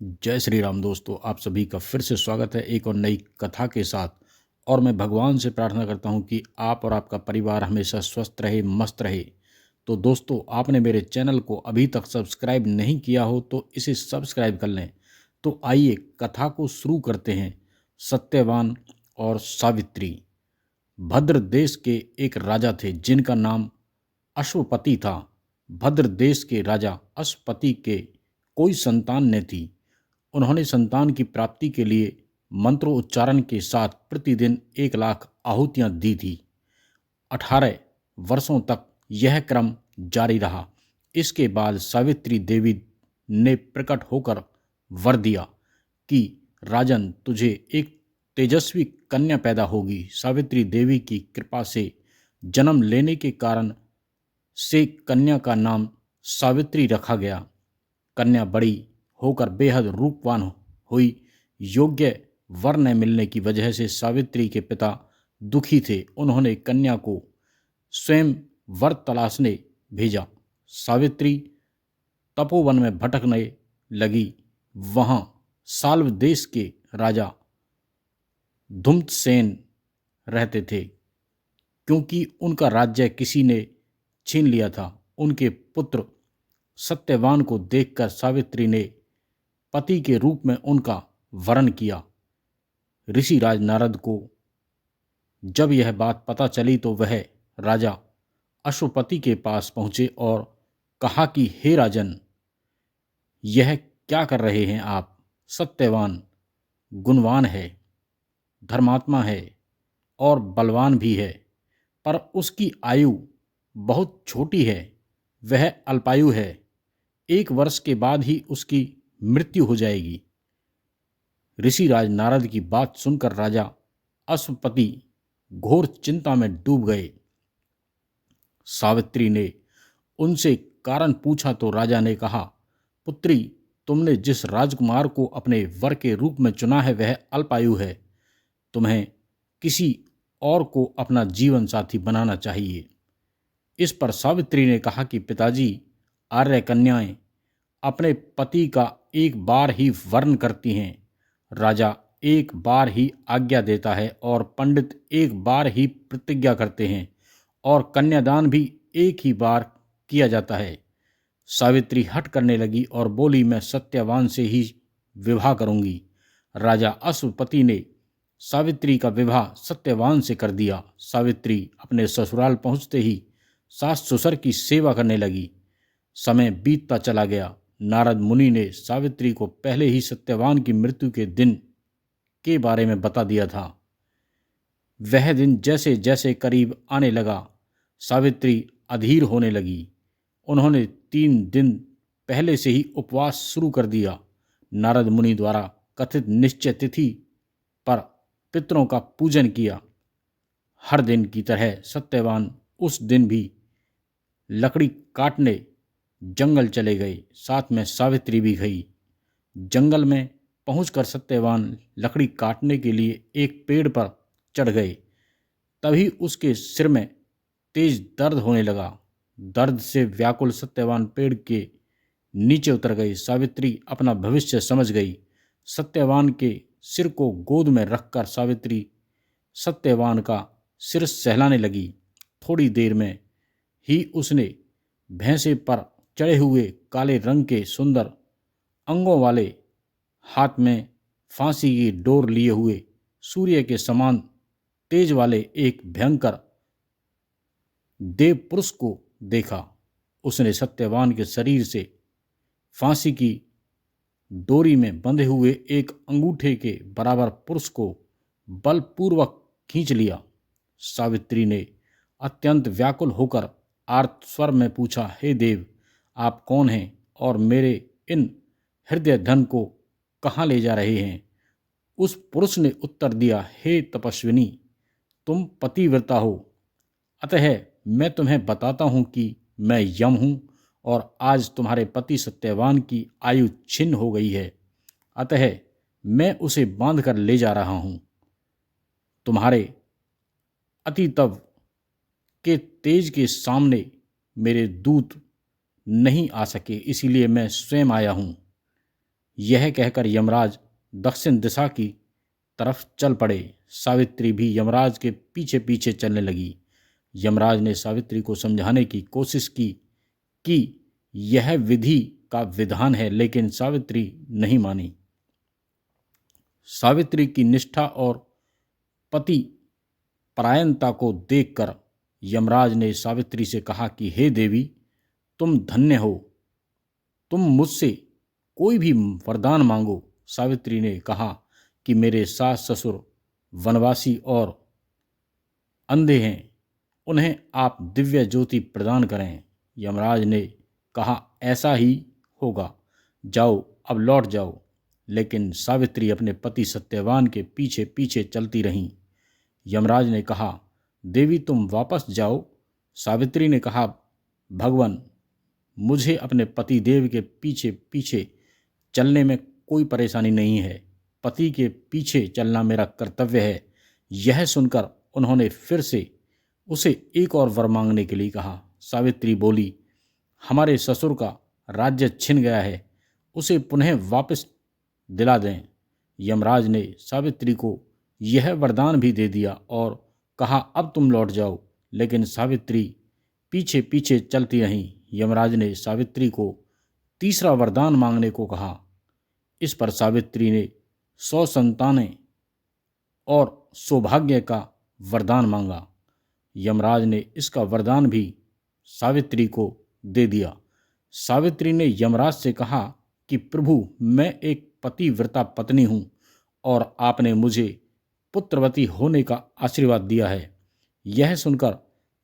जय श्री राम दोस्तों, आप सभी का फिर से स्वागत है एक और नई कथा के साथ। और मैं भगवान से प्रार्थना करता हूं कि आप और आपका परिवार हमेशा स्वस्थ रहे, मस्त रहे। तो दोस्तों, आपने मेरे चैनल को अभी तक सब्सक्राइब नहीं किया हो तो इसे सब्सक्राइब कर लें। तो आइए कथा को शुरू करते हैं। सत्यवान और सावित्री। भद्र देश के एक राजा थे जिनका नाम अश्वपति था। भद्र देश के राजा अश्वपति के कोई संतान न थी। उन्होंने संतान की प्राप्ति के लिए मंत्रोच्चारण के साथ प्रतिदिन 1,00,000 आहुतियां दी थी। 18 वर्षों तक यह क्रम जारी रहा। इसके बाद सावित्री देवी ने प्रकट होकर वर दिया कि राजन, तुझे एक तेजस्वी कन्या पैदा होगी। सावित्री देवी की कृपा से जन्म लेने के कारण से कन्या का नाम सावित्री रखा गया। कन्या बड़ी होकर बेहद रूपवान हुई। योग्य वर न मिलने की वजह से सावित्री के पिता दुखी थे। उन्होंने कन्या को स्वयं वर तलाशने भेजा। सावित्री तपोवन में भटकने लगी। वहां साल्व देश के राजा धुम्तसेन रहते थे। क्योंकि उनका राज्य किसी ने छीन लिया था, उनके पुत्र सत्यवान को देखकर सावित्री ने पति के रूप में उनका वरण किया। ऋषिराज नारद को जब यह बात पता चली तो वह राजा अश्वपति के पास पहुंचे और कहा कि हे राजन, यह क्या कर रहे हैं आप? सत्यवान गुणवान है, धर्मात्मा है और बलवान भी है, पर उसकी आयु बहुत छोटी है। वह अल्पायु है। 1 वर्ष के बाद ही उसकी मृत्यु हो जाएगी। ऋषिराज नारद की बात सुनकर राजा अश्वपति घोर चिंता में डूब गए। सावित्री ने उनसे कारण पूछा तो राजा ने कहा, पुत्री, तुमने जिस राजकुमार को अपने वर के रूप में चुना है वह अल्पायु है। तुम्हें किसी और को अपना जीवन साथी बनाना चाहिए। इस पर सावित्री ने कहा कि पिताजी, आर्य कन्याएं अपने पति का एक बार ही वर्ण करती हैं। राजा एक बार ही आज्ञा देता है और पंडित एक बार ही प्रतिज्ञा करते हैं और कन्यादान भी एक ही बार किया जाता है। सावित्री हट करने लगी और बोली, मैं सत्यवान से ही विवाह करूंगी। राजा अश्वपति ने सावित्री का विवाह सत्यवान से कर दिया। सावित्री अपने ससुराल पहुंचते ही सास ससुर की सेवा करने लगी। समय बीतता चला गया। नारद मुनि ने सावित्री को पहले ही सत्यवान की मृत्यु के दिन के बारे में बता दिया था। वह दिन जैसे जैसे करीब आने लगा, सावित्री अधीर होने लगी। उन्होंने 3 दिन पहले से ही उपवास शुरू कर दिया। नारद मुनि द्वारा कथित निश्चय तिथि पर पितरों का पूजन किया। हर दिन की तरह सत्यवान उस दिन भी लकड़ी काटने जंगल चले गए। साथ में सावित्री भी गई। जंगल में पहुंचकर सत्यवान लकड़ी काटने के लिए एक पेड़ पर चढ़ गए। तभी उसके सिर में तेज दर्द होने लगा। दर्द से व्याकुल सत्यवान पेड़ के नीचे उतर गई। सावित्री अपना भविष्य समझ गई। सत्यवान के सिर को गोद में रखकर सावित्री सत्यवान का सिर सहलाने लगी। थोड़ी देर में ही उसने भैंसे पर चढ़े हुए काले रंग के सुंदर अंगों वाले, हाथ में फांसी की डोर लिए हुए, सूर्य के समान तेज वाले एक भयंकर देव पुरुष को देखा। उसने सत्यवान के शरीर से फांसी की डोरी में बंधे हुए एक अंगूठे के बराबर पुरुष को बलपूर्वक खींच लिया। सावित्री ने अत्यंत व्याकुल होकर आर्त स्वर में पूछा, हे देव, आप कौन हैं और मेरे इन हृदय धन को कहाँ ले जा रहे हैं? उस पुरुष ने उत्तर दिया, हे तपस्विनी, तुम पतिव्रता हो, अतः मैं तुम्हें बताता हूं कि मैं यम हूं और आज तुम्हारे पति सत्यवान की आयु छिन्न हो गई है। अतः मैं उसे बांध कर ले जा रहा हूं। तुम्हारे अतितव के तेज के सामने मेरे दूत नहीं आ सके, इसीलिए मैं स्वयं आया हूं। यह कहकर यमराज दक्षिण दिशा की तरफ चल पड़े। सावित्री भी यमराज के पीछे पीछे चलने लगी। यमराज ने सावित्री को समझाने की कोशिश की कि यह विधि का विधान है, लेकिन सावित्री नहीं मानी। सावित्री की निष्ठा और पति परायणता को देखकर यमराज ने सावित्री से कहा कि हे देवी, तुम धन्य हो, तुम मुझसे कोई भी वरदान मांगो। सावित्री ने कहा कि मेरे सास ससुर वनवासी और अंधे हैं, उन्हें आप दिव्य ज्योति प्रदान करें। यमराज ने कहा ऐसा ही होगा, जाओ अब लौट जाओ। लेकिन सावित्री अपने पति सत्यवान के पीछे पीछे चलती रहीं। यमराज ने कहा देवी तुम वापस जाओ। सावित्री ने कहा भगवान, मुझे अपने पति देव के पीछे पीछे चलने में कोई परेशानी नहीं है, पति के पीछे चलना मेरा कर्तव्य है। यह सुनकर उन्होंने फिर से उसे एक और वर मांगने के लिए कहा। सावित्री बोली हमारे ससुर का राज्य छिन गया है, उसे पुनः वापस दिला दें। यमराज ने सावित्री को यह वरदान भी दे दिया और कहा अब तुम लौट जाओ। लेकिन सावित्री पीछे पीछे चलती रहीं। यमराज ने सावित्री को तीसरा वरदान मांगने को कहा। इस पर सावित्री ने 100 संतानें और सौभाग्य का वरदान मांगा। यमराज ने इसका वरदान भी सावित्री को दे दिया। सावित्री ने यमराज से कहा कि प्रभु, मैं एक पतिव्रता पत्नी हूँ और आपने मुझे पुत्रवती होने का आशीर्वाद दिया है। यह सुनकर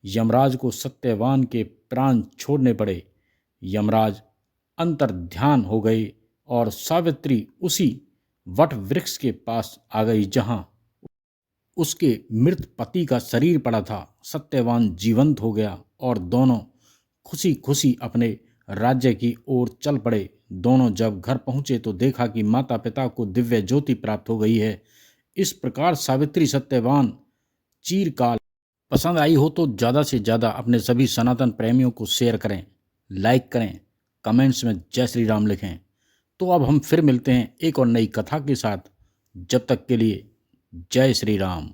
यमराज को सत्यवान के प्राण छोड़ने पड़े। यमराज अंतर्ध्यान हो गए और सावित्री उसी वट वृक्ष के पास आ गई जहाँ उसके मृत पति का शरीर पड़ा था। सत्यवान जीवंत हो गया और दोनों खुशी खुशी अपने राज्य की ओर चल पड़े। दोनों जब घर पहुँचे तो देखा कि माता पिता को दिव्य ज्योति प्राप्त हो गई है। इस प्रकार सावित्री सत्यवान चिरकाल। पसंद आई हो तो ज़्यादा से ज़्यादा अपने सभी सनातन प्रेमियों को शेयर करें, लाइक करें, कमेंट्स में जय श्री राम लिखें। तो अब हम फिर मिलते हैं एक और नई कथा के साथ। जब तक के लिए जय श्री राम।